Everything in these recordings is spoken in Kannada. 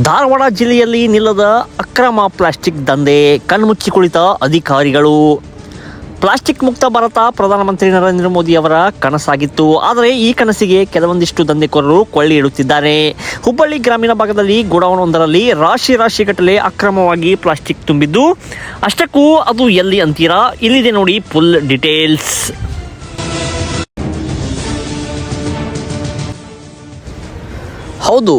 ಧಾರವಾಡ ಜಿಲ್ಲೆಯಲ್ಲಿ ನಿಲ್ಲದ ಅಕ್ರಮ ಪ್ಲಾಸ್ಟಿಕ್ ದಂಧೆ, ಕಣ್ಮುಚ್ಚಿ ಕುಳಿತ ಅಧಿಕಾರಿಗಳು. ಪ್ಲಾಸ್ಟಿಕ್ ಮುಕ್ತ ಭಾರತ ಪ್ರಧಾನಮಂತ್ರಿ ನರೇಂದ್ರ ಮೋದಿ ಅವರ ಕನಸಾಗಿತ್ತು. ಆದರೆ ಈ ಕನಸಿಗೆ ಕೆಲವೊಂದಿಷ್ಟು ದಂಧೆಕೋರರು ಕೊಳ್ಳಿ ಇಡುತ್ತಿದ್ದಾರೆ. ಹುಬ್ಬಳ್ಳಿ ಗ್ರಾಮೀಣ ಭಾಗದಲ್ಲಿ ಗೋಡೌನ್ ಒಂದರಲ್ಲಿ ರಾಶಿ ಅಕ್ರಮವಾಗಿ ಪ್ಲಾಸ್ಟಿಕ್ ತುಂಬಿದ್ದು, ಅಷ್ಟಕ್ಕೂ ಅದು ಎಲ್ಲಿ ಅಂತೀರಾ? ಇಲ್ಲಿದೆ ನೋಡಿ ಫುಲ್ ಡೀಟೇಲ್ಸ್. ಹೌದು,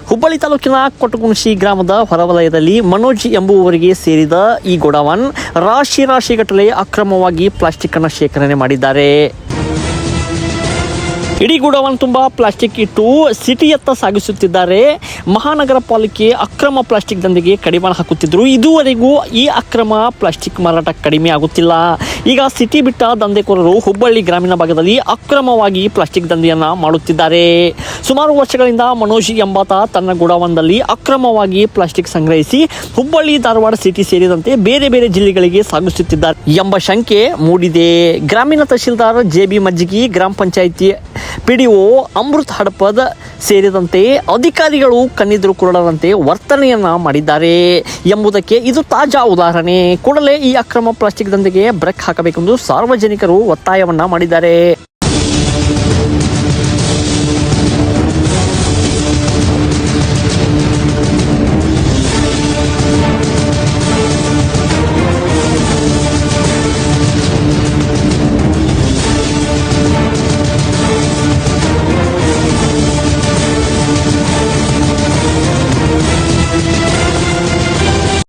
ಹುಬ್ಬಳ್ಳಿ ತಾಲೂಕಿನ ಕೊಟ್ಟಗುಣಶಿ ಗ್ರಾಮದ ಹೊರವಲಯದಲ್ಲಿ ಮನೋಜ್ ಎಂಬುವವರಿಗೆ ಸೇರಿದ ಈ ಗೋಡೌನ್ ರಾಶಿಗಟ್ಟಲೆ ಅಕ್ರಮವಾಗಿ ಪ್ಲಾಸ್ಟಿಕ್ ಅನ್ನು ಶೇಖರಣೆ ಮಾಡಿದ್ದಾರೆ. ಇಡೀ ಗೋಡೌನ್ ತುಂಬ ಪ್ಲಾಸ್ಟಿಕ್ ಇಟ್ಟು ಸಿಟಿಯತ್ತ ಸಾಗಿಸುತ್ತಿದ್ದಾರೆ. ಮಹಾನಗರ ಪಾಲಿಕೆ ಅಕ್ರಮ ಪ್ಲಾಸ್ಟಿಕ್ ದಂಧೆಗೆ ಕಡಿವಾಣ ಹಾಕುತ್ತಿದ್ದರು. ಇದುವರೆಗೂ ಈ ಅಕ್ರಮ ಪ್ಲಾಸ್ಟಿಕ್ ಮಾರಾಟ ಕಡಿಮೆ ಆಗುತ್ತಿಲ್ಲ. ಈಗ ಸಿಟಿ ಬಿಟ್ಟ ದಂಧೆಕೋರರು ಹುಬ್ಬಳ್ಳಿ ಗ್ರಾಮೀಣ ಭಾಗದಲ್ಲಿ ಅಕ್ರಮವಾಗಿ ಪ್ಲಾಸ್ಟಿಕ್ ದಂಧೆಯನ್ನು ಮಾಡುತ್ತಿದ್ದಾರೆ. ಸುಮಾರು ವರ್ಷಗಳಿಂದ ಮನೋಜ್ ಎಂಬಾತ ತನ್ನ ಗೋಡೌನ್ನಲ್ಲಿ ಅಕ್ರಮವಾಗಿ ಪ್ಲಾಸ್ಟಿಕ್ ಸಂಗ್ರಹಿಸಿ ಹುಬ್ಬಳ್ಳಿ, ಧಾರವಾಡ ಸಿಟಿ ಸೇರಿದಂತೆ ಬೇರೆ ಬೇರೆ ಜಿಲ್ಲೆಗಳಿಗೆ ಸಾಗಿಸುತ್ತಿದ್ದಾರೆ ಎಂಬ ಶಂಕೆ ಮೂಡಿದೆ. ಗ್ರಾಮೀಣ ತಹಶೀಲ್ದಾರ್ ಜೆ.ಬಿ. ಮಜ್ಜಿಗಿ, ಗ್ರಾಮ ಪಂಚಾಯಿತಿ ಪಿಡಿಒ ಅಮೃತ್ ಹಡಪದ್ ಸೇರಿದಂತೆ ಅಧಿಕಾರಿಗಳು ಕಣ್ಣಿದ್ರು ಕುರುಡರಂತೆ ವರ್ತನೆಯನ್ನ ಮಾಡಿದ್ದಾರೆ ಎಂಬುದಕ್ಕೆ ಇದು ತಾಜಾ ಉದಾಹರಣೆ. ಕೂಡಲೇ ಈ ಅಕ್ರಮ ಪ್ಲಾಸ್ಟಿಕ್ ದಂಧೆಗೆ ಬ್ರೇಕ್ ಹಾಕಬೇಕೆಂದು ಸಾರ್ವಜನಿಕರು ಒತ್ತಾಯವನ್ನ ಮಾಡಿದ್ದಾರೆ.